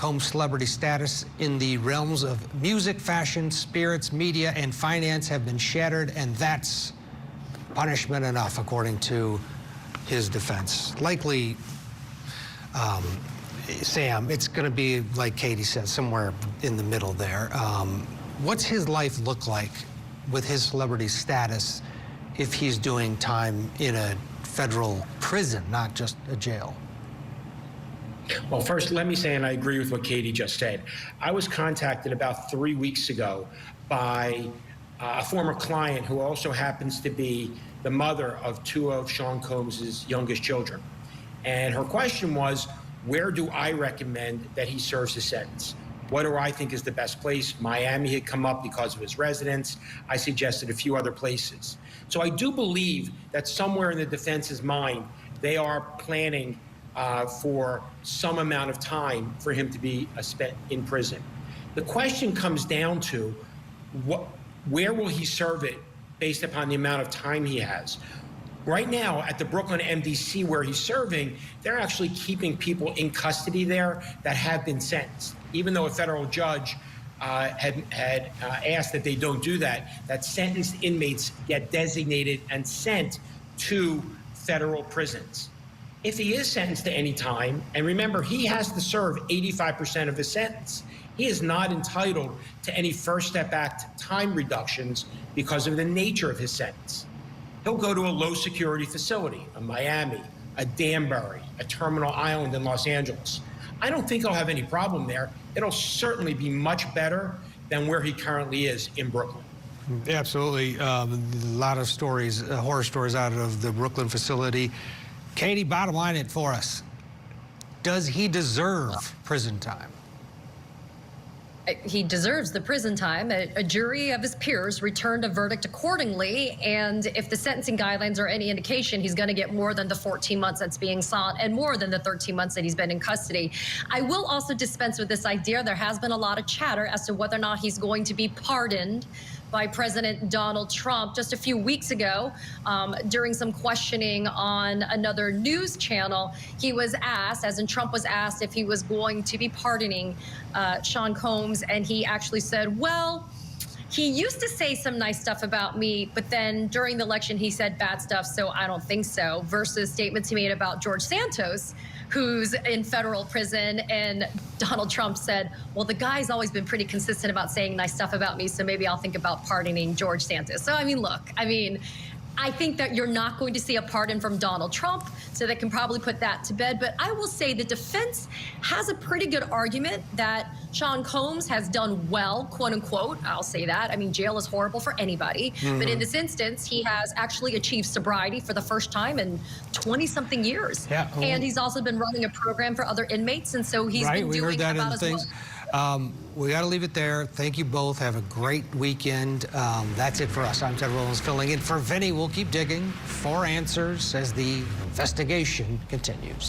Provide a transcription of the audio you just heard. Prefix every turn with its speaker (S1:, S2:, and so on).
S1: Combs' celebrity status in the realms of music, fashion, spirits, media, and finance have been shattered, and that's punishment enough, according to his defense. Likely, Sam, it's going to be, like Katie says, somewhere in the middle there. What's his life look like with his celebrity status if he's doing time in a federal prison, not just a jail?
S2: Well, first, let me say, and I agree with what Katie just said, I was contacted about 3 weeks ago by a former client who also happens to be the mother of two of Sean Combs' youngest children. And her question was, where do I recommend that he serves his sentence? What do I think is the best place? Miami had come up because of his residence. I suggested a few other places. So I do believe that somewhere in the defense's mind, they are planning for some amount of time for him to be spent in prison. The question comes down to where will he serve it based upon the amount of time he has. Right now at the Brooklyn MDC where he's serving, they're actually keeping people in custody there that have been sentenced. Even though a federal judge had asked that they don't do that, that sentenced inmates get designated and sent to federal prisons. If he is sentenced to any time, and remember, he has to serve 85% of his sentence, he is not entitled to any First Step Act time reductions because of the nature of his sentence. He'll go to a low-security facility, a Miami, a Danbury, a Terminal Island in Los Angeles. I don't think he'll have any problem there. It'll certainly be much better than where he currently is in Brooklyn.
S1: Absolutely. A lot of stories, horror stories out of the Brooklyn facility. Katie, bottom line it for us. Does he deserve prison time?
S3: He deserves the prison time. A jury of his peers returned a verdict accordingly, and if the sentencing guidelines are any indication, he's going to get more than the 14 months that's being sought and more than the 13 months that he's been in custody. I will also dispense with this idea. There has been a lot of chatter as to whether or not he's going to be pardoned by President Donald Trump. Just a few weeks ago, during some questioning on another news channel, he was asked, as in Trump was asked, if he was going to be pardoning Sean Combs, and he actually said, well, he used to say some nice stuff about me, but then during the election he said bad stuff, so I don't think so, versus statements he made about George Santos, who's in federal prison, and Donald Trump said, well, the guy's always been pretty consistent about saying nice stuff about me, so maybe I'll think about pardoning George Santos. So, I mean, look, I think that you're not going to see a pardon from Donald Trump, so they can probably put that to bed. But I will say the defense has a pretty good argument that Sean Combs has done well, quote unquote. I'll say that. I mean, jail is horrible for anybody. But in this instance, he has actually achieved sobriety for the first time in 20-something years. Yeah. And he's also been running a program for other inmates, and so he's been doing about as well.
S1: We got to leave it there. Thank you both. Have a great weekend. That's it for us. I'm Ted Rollins filling in for Vinnie. We'll keep digging for answers as the investigation continues.